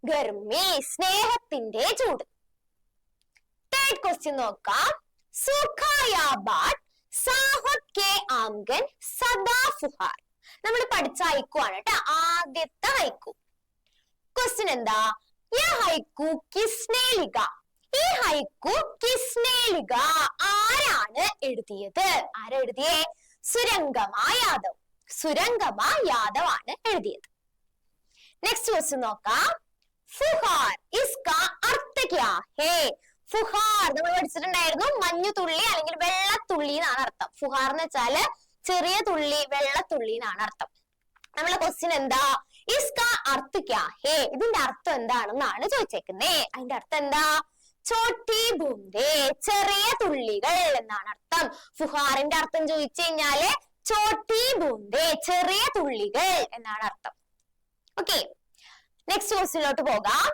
ഗർമി സ്നേഹത്തിന്റെ ചൂട്. തേർഡ് ക്വസ്റ്റ്യൻ നോക്കാം. സുഖായാ ബാട്ട് സാഹബ് കെ ആംഗൻ സദാ ഫുഹാർ, നമ്മൾ പഠിച്ച ഹൈക്കു ആണ് കേട്ടോ, ആദ്യത്തെ ഹൈക്കു. ക്വസ്റ്റ്യൻ എന്താ? ഈ ഹൈക്കു കിസ്നെ ലിഖ, ഈ ഹൈക്കു കിസ്നെ ലിഖ ആരാണ് എഴുതിയത്? ആരാ എഴുതിയേ? സുരംഗമാ യാദവ്, സുരംഗമാ യാദവ് ആണ് എഴുതിയത്. നെക്സ്റ്റ് ക്വസ്റ്റ്യൻ നോക്കാം. ഫുഹാർ ഇസ്കാ അർത്ഥ ക്യാ ഹേ, ഫുഹാർ നമ്മൾ പഠിച്ചിട്ടുണ്ടായിരുന്നു, മഞ്ഞു തുള്ളി അല്ലെങ്കിൽ വെള്ളത്തുള്ളി എന്നാണ് അർത്ഥം. ഫുഹാർ എന്ന് വെച്ചാല് ചെറിയ തുള്ളി, വെള്ളത്തുള്ളി എന്നാണ് അർത്ഥം. നമ്മളെ ക്വസ്റ്റ്യൻ എന്താ? ഇസ്കാ അർത്ഥ ക്യാ ഹേ, ഇതിന്റെ അർത്ഥം എന്താണെന്നാണ് ചോദിച്ചേക്കുന്നേ. അതിന്റെ അർത്ഥം എന്താ? ചോട്ടി ബൂന്തേ, ചെറിയ തുള്ളികൾ എന്നാണ് അർത്ഥം. ഫുഹാറിന്റെ അർത്ഥം ചോദിച്ചു കഴിഞ്ഞാല് ചോട്ടി ബൂന്തേ, ചെറിയ തുള്ളികൾ എന്നാണ് അർത്ഥം. ഓക്കെ, നെക്സ്റ്റ് ക്വസ്റ്റ്യനിലോട്ട് പോകാം.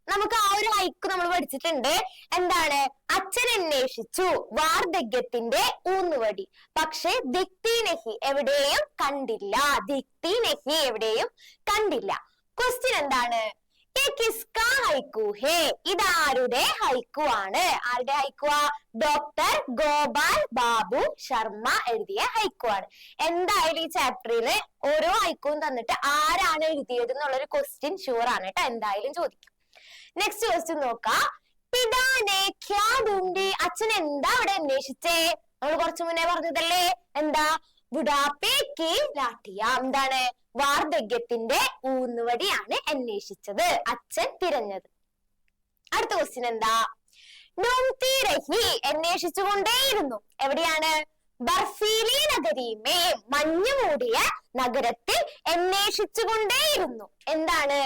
നമുക്ക് ആ ഒരു ഹൈക്ക് നമ്മൾ പഠിച്ചിട്ടുണ്ട്. എന്താണ്? അച്ഛൻ അന്വേഷിച്ചു വാർദ്ധക്യത്തിന്റെ ഊന്നുവടി, പക്ഷെ ദിക്തി നഹി, എവിടെയും കണ്ടില്ല. ദിക്തി നഹി, എവിടെയും കണ്ടില്ല. ക്വസ്റ്റ്യൻ എന്താണ്? കിസ്കാ ഹൈക്കു ഹേ, ഇതാരുടെ ഹൈക്കു ആണ്? ആരുടെ ഹൈക്കുവാ? ഡോക്ടർ ഗോപാൽ ബാബു ശർമ്മ എഴുതിയ ഹൈക്കു ആണ്. എന്തായാലും ഈ ചാപ്റ്ററില് ഓരോ ഹൈക്കും തന്നിട്ട് ആരാണ് എഴുതിയത് എന്നുള്ളൊരു ക്വസ്റ്റ്യൻ ഷുവർ ആണ് കേട്ടോ, എന്തായാലും ചോദിക്കും. നെക്സ്റ്റ് ക്വസ്റ്റ്യൻ നോക്കാം. പിതാനെ ക്യാ ഢൂംഢി, അച്ഛൻ എന്താ അവിടെ അന്വേഷിച്ചേ? നമ്മൾ കുറച്ചു മുന്നേ പറഞ്ഞതല്ലേ, എന്താ? ബുഡാപ്പേക്ക് ലാഠിയ, എന്താണ്? വാർദ്ധക്യത്തിന്റെ ഊന്നുവടിയാണ് അന്വേഷിച്ചത്, അച്ഛൻ തിരഞ്ഞത്. അടുത്ത ക്വസ്റ്റ്യൻ എന്താ? ഢൂംഢ്തി രഹി, അന്വേഷിച്ചുകൊണ്ടേയിരുന്നു. എവിടെയാണ്? ബർഫീലി നഗരീമേ, മഞ്ഞു മൂടിയ നഗരത്തിൽ അന്വേഷിച്ചുകൊണ്ടേയിരുന്നു. എന്താണ്?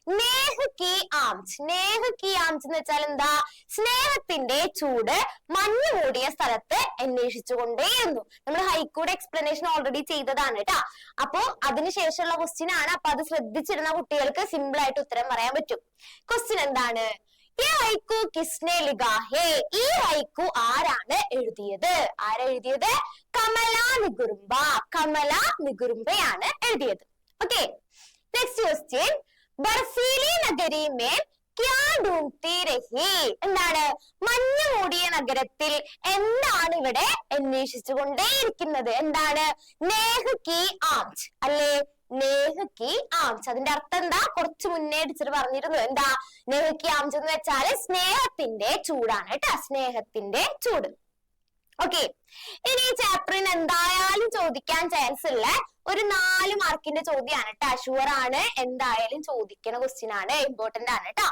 നേഹ് കി ആംച്, നേഹ് കി ആംച് എന്ന് വെച്ചാൽ എന്താ? സ്നേഹത്തിന്റെ ചൂട് മഞ്ഞു മൂടിയ സ്ഥലത്ത് അന്വേഷിച്ചുകൊണ്ടേയിരുന്നു. നമ്മൾ ഹൈക്കൂടെ എക്സ്പ്ലനേഷൻ ഓൾറെഡി ചെയ്തതാണ് കേട്ടാ. അപ്പോ അതിനുശേഷമുള്ള ക്വസ്റ്റ്യൻ ആണ്. അപ്പൊ അത് ശ്രദ്ധിച്ചിരുന്ന കുട്ടികൾക്ക് സിമ്പിൾ ആയിട്ട് ഉത്തരം പറയാൻ പറ്റും. ക്വസ്റ്റ്യൻ എന്താണ്? ഈ ഹൈക്കു കിസ്നെ ലിഖാ ഹേ, ഈ ഹൈക്കു ആരാണ് എഴുതിയത്? ആരെഴുതിയത്? കമല നിഗുറുംബ, കമല നിഗുറുംബയാണ് എഴുതിയത്. Okay, next question. ബർഫീലി നഗരി മേ ക്യാ ഢൂംഢ്തി രഹി, എന്താണ്? മഞ്ഞു മൂടിയ നഗരത്തിൽ എന്താണ് ഇവിടെ അന്വേഷിച്ചുകൊണ്ടേയിരിക്കുന്നത്? എന്താണ്? നേഹ് കി ആംച് അല്ലേ? നേഹ് കി ആംച്, അതിന്റെ അർത്ഥം എന്താ? കുറച്ചു മുന്നേ ടീച്ചർ പറഞ്ഞിരുന്നു. എന്താ നേഹ് കി ആംച് എന്ന് വെച്ചാല് സ്നേഹത്തിന്റെ ചൂടാണ് കേട്ടാ, സ്നേഹത്തിന്റെ ചൂട്. ഓക്കെ, ഇനി ഈ ചാപ്റ്ററിന് എന്തായാലും ചോദിക്കാൻ ചാൻസ് ഉള്ള ഒരു 4 മാർക്കിന്റെ ചോദ്യമാണ് കേട്ടോ, ഷുവർ ആണ്, എന്തായാലും ചോദിക്കുന്ന ക്വസ്റ്റ്യൻ ആണ്, ഇമ്പോർട്ടന്റ് ആണ് കേട്ടോ.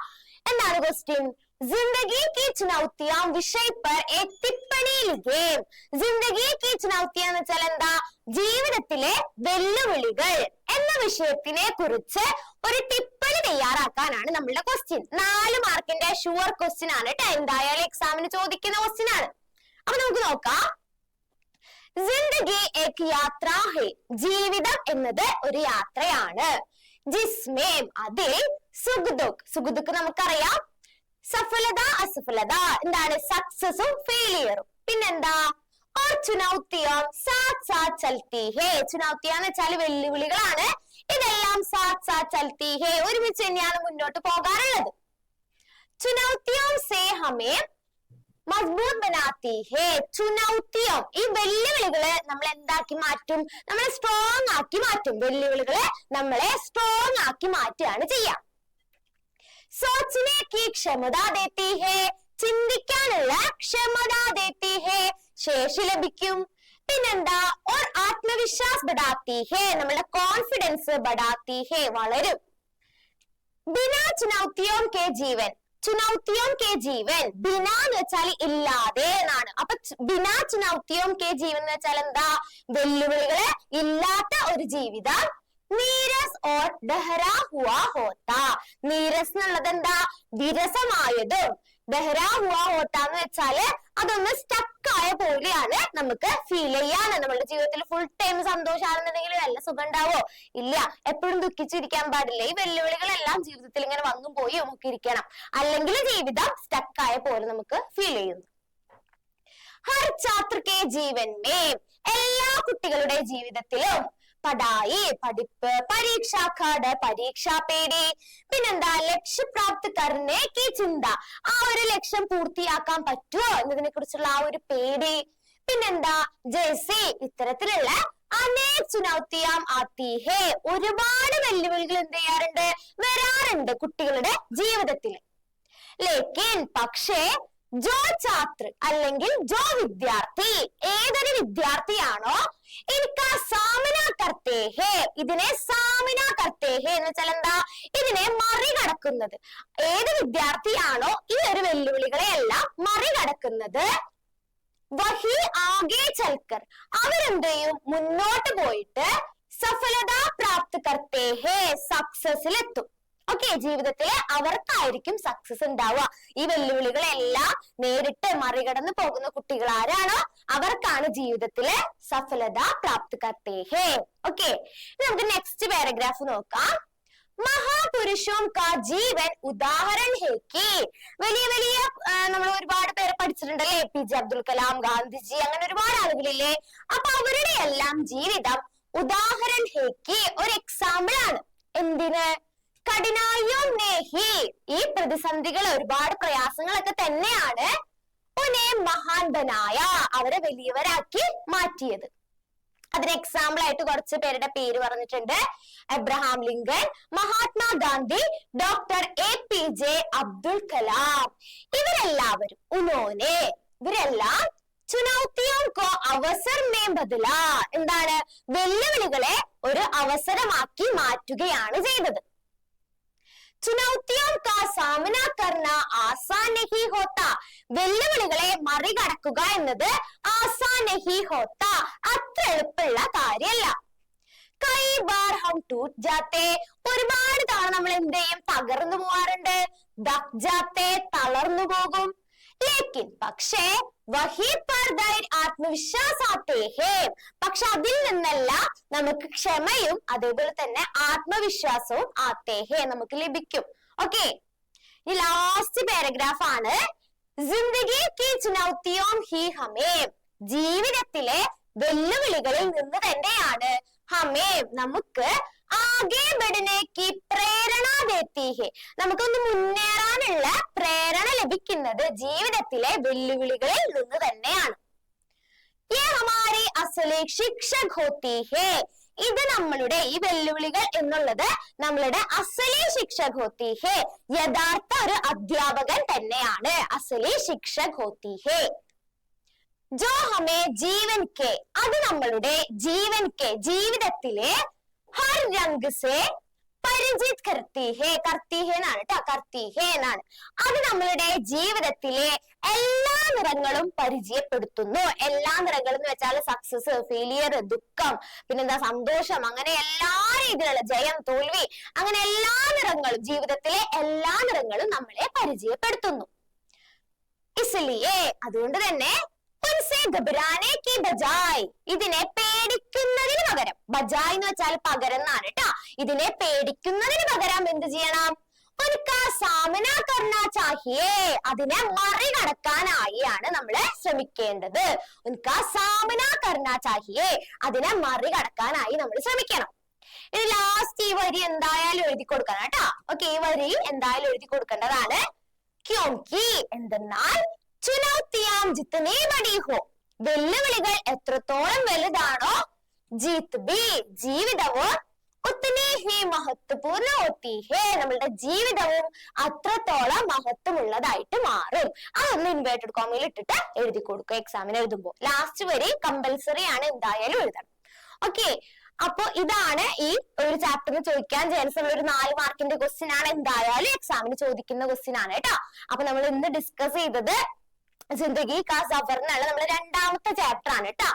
എന്താണ് ക്വസ്റ്റ്യൻ? जिंदगी की चुनौतियां विषय पर एक टिप्पणी लिखें. जिंदगी की चुनौतियां എന്ന് വെച്ചാൽ എന്താ? ജീവിതത്തിലെ വെല്ലുവിളികൾ എന്ന വിഷയത്തിനെ കുറിച്ച് ഒരു ടിപ്പണി തയ്യാറാക്കാനാണ് നമ്മളുടെ ക്വസ്റ്റ്യൻ. 4 മാർക്കിന്റെ ഷുവർ ക്വസ്റ്റ്യൻ ആണ് കേട്ടോ, എന്തായാലും എക്സാമിന് ചോദിക്കുന്ന ക്വസ്റ്റ്യൻ ആണ്. അപ്പൊ നമുക്ക് നോക്കാം. ജിന്ദഗി ഏക് യാത്ര ഹേ, ജീവിതം എന്നത് ഒരു യാത്രയാണ്. ജിസ്മേം, അതിൽ സുഖ് ദുഃഖ്, സുഖ് ദുഃഖ് നമുക്കറിയാം. സഫലത അസഫലത, എന്താണ്? സക്സസും ഫെയിലിയറും. പിന്നെന്താ? और चुनौतियां साथ साथ चलती है. चुनौतियां എന്ന് വെച്ചാൽ വെല്ലുവിളികളാണ്. ഇതെല്ലാം साथ साथ चलती है, ഒരുമിച്ച് തന്നെയാണ് മുന്നോട്ട് പോകാറുള്ളത്. चुनौतियों से हमें മസ്ബൂത് ബനാത്തി ഹേ. ചുനൗത്തിയും, ഈ വെല്ലുവിളികളെ നമ്മൾ എന്താക്കി മാറ്റും? നമ്മളെ സ്ട്രോങ് ആക്കി മാറ്റും. വെല്ലുവിളികളെ നമ്മളെ സ്ട്രോങ് ആക്കി മാറ്റുകയാണ് ചെയ്യാം. സോച്ചനെ കി ക്ഷമത ദേത്തി ഹേ, ചിന്തിക്കാനുള്ള ക്ഷമത ദേത്തി ഹേ, ശേഷി ലഭിക്കും. പിന്നെന്താ? ഓർ ആത്മവിശ്വാസ് ബഡാത്തി ഹേ, നമ്മുടെ കോൺഫിഡൻസ് ബഡാത്തി ഹേ, വളരും. ബിനാ ചുനൗത്തിയോം കെ ജീവൻ, ചുനൗത്തിയോം കെ ജീവൻ, ബിന എന്ന് വെച്ചാൽ ഇല്ലാതെ എന്നാണ്. അപ്പൊ ബിനാ ചുനൗത്തിയോം കെ ജീവൻ എന്ന് വെച്ചാൽ എന്താ? വെല്ലുവിളികള് ഇല്ലാത്ത ഒരു ജീവിതം. നീരസ് ഓർ ഡഹരാ ഹുവാ ഹോത്ത, നീരസ് എന്നുള്ളത് എന്താ? വിരസമായതും. ഡഹരാ ഹുവാ ഹോത്ത എന്ന് വെച്ചാല് അതൊന്ന് സ്റ്റക്ക് ആയ പോലെയാണ് നമുക്ക് ഫീൽ ചെയ്യാണ്. നമ്മുടെ ജീവിതത്തിൽ ഫുൾ ടൈം സന്തോഷാണെന്നുണ്ടെങ്കിൽ നല്ല സുഖം ഉണ്ടാവോ? ഇല്ല, എപ്പോഴും ദുഃഖിച്ചിരിക്കാൻ പാടില്ല. ഈ വെല്ലുവിളികളെല്ലാം ജീവിതത്തിൽ ഇങ്ങനെ വന്നും പോയി നമുക്ക് ഇരിക്കണം, അല്ലെങ്കിൽ ജീവിതം സ്റ്റക്ക് ആയ പോലെ നമുക്ക് ഫീൽ ചെയ്യുന്നു. ഹർ ഛാത്ര കെ ജീവൻ മേ, എല്ലാ കുട്ടികളുടെ ജീവിതത്തിലും പഠായി, പഠിപ്പ്, പരീക്ഷാ ഘാട്, പരീക്ഷാ പേടി, പിന്നെന്താ? ലക്ഷ്യപ്രാപ്തി കർണേ കി ചിന്ത, ആ ഒരു ലക്ഷ്യം പൂർത്തിയാക്കാൻ പറ്റുമോ എന്നതിനെ കുറിച്ചുള്ള ആ ഒരു പേടി. പിന്നെന്താ? ജയ്സി, ഇത്തരത്തിലുള്ള അനേക് ചുനൗത്തിയാം ആത്തി ഹേ, ഒരുപാട് വെല്ലുവിളികൾ എന്ത് ചെയ്യാറുണ്ട്? വരാറുണ്ട് കുട്ടികളുടെ ജീവിതത്തിൽ. ലേക്കിൻ, പക്ഷേ ജോ ഛാത്ര അല്ലെങ്കിൽ ജോ വിദ്യാർത്ഥി, ഏതൊരു വിദ്യാർത്ഥിയാണോ എനിക്ക് സാമന കർത്തേ ഹേ, ഇതിനെ സാമന കർത്തേ ഹേ എന്ന് വെച്ചാൽ എന്താ? ഇതിനെ മറികടക്കുന്നത്. ഏത് വിദ്യാർത്ഥിയാണോ ഈ ഒരു വെല്ലുവിളികളെ എല്ലാം മറികടക്കുന്നത്, വഹി ആകെ ചൽക്കർ, അവരെന്ത് ചെയ്യും, മുന്നോട്ട് പോയിട്ട് സഫലത പ്രാപ്ത് കർത്തേ ഹേ, സക്സസിലെത്തും. ഓക്കെ, ജീവിതത്തിൽ അവർക്കായിരിക്കും സക്സസ് ഉണ്ടാവുക. ഈ വെല്ലുവിളികളെല്ലാം നേരിട്ട് മറികടന്ന് പോകുന്ന കുട്ടികൾ ആരാണോ അവർക്കാണ് ജീവിതത്തിലെ സഫലത പ്രാപ്ത് കർത്തേ ഹേ. ഓക്കെ, നമുക്ക് നെക്സ്റ്റ് പാരഗ്രാഫ് നോക്കാം. മഹാപുരുഷോം കാ ജീവൻ ഉദാഹരൺ ഹേ കി, വലിയ വലിയ നമ്മൾ ഒരുപാട് പേരെ പഠിച്ചിട്ടുണ്ടല്ലേ, APJ അബ്ദുൽ കലാം, ഗാന്ധിജി, അങ്ങനെ ഒരുപാട് ആളുകളില്ലേ. അപ്പൊ അവരുടെ എല്ലാം ജീവിതം ഉദാഹരൺ ഹേ കി, ഒരു എക്സാമ്പിൾ ആണ്. എന്തിന്? കഠിനായോ നേഹി, ഈ പ്രതിസന്ധികൾ ഒരുപാട് പ്രയാസങ്ങളൊക്കെ തന്നെയാണ് ഉനെ മഹാൻ ബനായ, അവരെ വലിയവരാക്കി മാറ്റിയത്. അതിന് എക്സാമ്പിൾ ആയിട്ട് കുറച്ച് പേരുടെ പേര് പറഞ്ഞിട്ടുണ്ട്. Abraham Lincoln, Mahatma Gandhi, doctor APJ Abdul Kalam. ഇവരെല്ലാവരും ഉനോനെ, ഇവരെല്ലാം ചുനൗത്തിയോം കോ അവസർ മേ ബദല, എന്താണ്, വെല്ലുവിളികളെ ഒരു അവസരമാക്കി മാറ്റുകയാണ് ചെയ്തത്. ചുനൗത്തിയോം കാ സാമന കർന ആസാൻ നഹി ഹോത്ത, വെല്ലുവിളികളെ മറികടക്കുക എന്നത് ആസാൻ നഹി ഹോത്ത, അത്ര എളുപ്പമുള്ള കാര്യമല്ല. കൈ ബാർ ഹം ടൂട്ട് ജാത്തെ, ഒരുപാട് തവണ നമ്മൾ എന്ത് ചെയ്യും, തകർന്നു പോവാറുണ്ട്. ദക് ജാത്തെ, തളർന്നു പോകും. ലേക്കിൻ, പക്ഷേ വഹി പർ ധൈര്യ ആത്മവിശ്വാസ് ആത്തേ ഹേ, പക്ഷെ അതിൽ നിന്നല്ല നമുക്ക് ക്ഷമയും അതേപോലെ തന്നെ ആത്മവിശ്വാസവും ആത്തേ ഹേ, നമുക്ക് ലഭിക്കും. ഓക്കെ, ഈ ലാസ്റ്റ് പാരഗ്രാഫ് ആണ്. ജിന്ദഗി കി ചുനൗത്തിയോം ഹി ഹമേ, ജീവിതത്തിലെ വെല്ലുവിളികളിൽ നിന്ന് തന്നെയാണ് ഹമേ, നമുക്ക് ആകെ ബഡനേക്ക് പ്രേരണ ദേത്തി ഹേ, നമുക്കൊന്ന് മുന്നേറാനുള്ള പ്രേരണ ലഭിക്കുന്നത് ജീവിതത്തിലെ വെല്ലുവിളികളിൽ നിന്ന് തന്നെയാണ്. യേ ഹമാരി അസലി ശിക്ഷക് ഹോത്തി ഹേ, ഇത് നമ്മളുടെ ഈ വെല്ലുവിളികൾ എന്നുള്ളത് നമ്മളുടെ അസലി ശിക്ഷക് ഹോത്തി ഹേ, യഥാർത്ഥ ഒരു അധ്യാപകൻ തന്നെയാണ്. അസലി ശിക്ഷക് ഹോത്തി ഹേ ജോ ഹമേ ജീവൻ കെ, അത് നമ്മളുടെ ജീവൻ കെ, ജീവിതത്തിലെ ഹർ രംഗ് സേ പരിചിത് കർത്തി ഹേ, കർത്തി ഹേ എന്നാണ് കേട്ടോ, കർത്തി ഹേ എന്നാണ്. അത് നമ്മളുടെ ജീവിതത്തിലെ എല്ലാ നിറങ്ങളും പരിചയപ്പെടുത്തുന്നു. എല്ലാ നിറങ്ങളും എന്ന് വെച്ചാൽ സക്സസ്, ഫെയിലിയർ, ദുഃഖം, പിന്നെന്താ സന്തോഷം, അങ്ങനെ എല്ലാ രീതിയിലുള്ള ജയം, തോൽവി, അങ്ങനെ എല്ലാ നിറങ്ങളും, ജീവിതത്തിലെ എല്ലാ നിറങ്ങളും നമ്മളെ പരിചയപ്പെടുത്തുന്നു. ഇസ്ലിയേ, അതുകൊണ്ട് തന്നെ ഇതിനെ പേടിക്കുന്നതിന് പകരം, ബജായ് എന്ന് വെച്ചാൽ പകരം എന്നാണ് കേട്ടോ, ഇതിനെ പേടിക്കുന്നതിന് പകരം എന്ത് ചെയ്യണം, സാമന കർണ ചാഹിയേ, അതിനെ മറികടക്കാനായി ആണ് നമ്മൾ ശ്രമിക്കേണ്ടത്. സാമന കർണ ചാഹിയേ, അതിനെ മറികടക്കാനായി നമ്മൾ ശ്രമിക്കണം. ഇനി ലാസ്റ്റ് ഈ വരി എന്തായാലും എഴുതി കൊടുക്കണം കേട്ടോ. ഓക്കെ, ഈ വരി എന്തായാലും എഴുതി കൊടുക്കേണ്ടതാണ്. ക്യോങ്കി, എന്തെന്നാൽ ചുനൗത്തിയാം ജിത്തനെ ബഡി ഹോ, വെല്ലുവിളികൾ എത്രത്തോളം വലുതാണോ, ജീത്ത് ബി, ജീവിതവും ഉത്തനെ ഹി മഹത്വപൂർണ്ണ ഹോത്തി ഹേ, നമ്മളുടെ ജീവിതവും അത്രത്തോളം മഹത്വമുള്ളതായിട്ട് മാറും. അതൊന്ന് ഇൻവേർട്ടഡ് കോമയിൽ ഇട്ടിട്ട് എഴുതി കൊടുക്കുക എക്സാമിന് എഴുതുമ്പോൾ. ലാസ്റ്റ് വരെ കമ്പൽസറി ആണ്, എന്തായാലും എഴുതണം. ഓക്കെ, അപ്പൊ ഇതാണ് ഈ ഒരു ചാപ്റ്ററിന് ചോദിക്കാൻ ചാൻസ് ഉള്ള ഒരു 4 മാർക്കിന്റെ ക്വസ്റ്റ്യൻ ആണ്, എന്തായാലും എക്സാമിന് ചോദിക്കുന്ന ക്വസ്റ്റ്യൻ ആണ് കേട്ടോ. അപ്പൊ നമ്മൾ ഇന്ന് ഡിസ്കസ് ചെയ്തത് ജിന്ദഗി കാ സഫർ എന്നുള്ള നമ്മുടെ 2ാമത്തെ ചാപ്റ്റർ ആണ് കേട്ടോ.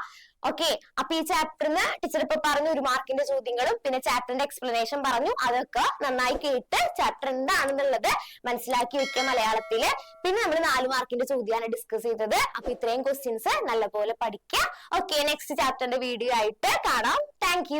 ഓക്കെ, അപ്പൊ ഈ ചാപ്റ്ററിന് ടീച്ചർ ഇപ്പൊ പറഞ്ഞു 1 മാർക്കിന്റെ ചോദ്യങ്ങളും പിന്നെ ചാപ്റ്ററിന്റെ എക്സ്പ്ലനേഷൻ പറഞ്ഞു. അതൊക്കെ നന്നായി കേട്ട് ചാപ്റ്റർ എന്താണെന്നുള്ളത് മനസ്സിലാക്കി വെക്കുക മലയാളത്തില്. പിന്നെ നമ്മൾ 4 മാർക്കിന്റെ ചോദ്യമാണ് ഡിസ്കസ് ചെയ്തത്. അപ്പൊ ഇത്രയും ക്വസ്റ്റ്യൻസ് നല്ലപോലെ പഠിക്കുക. ഓക്കെ, നെക്സ്റ്റ് ചാപ്റ്ററിന്റെ വീഡിയോ ആയിട്ട് കാണാം. താങ്ക്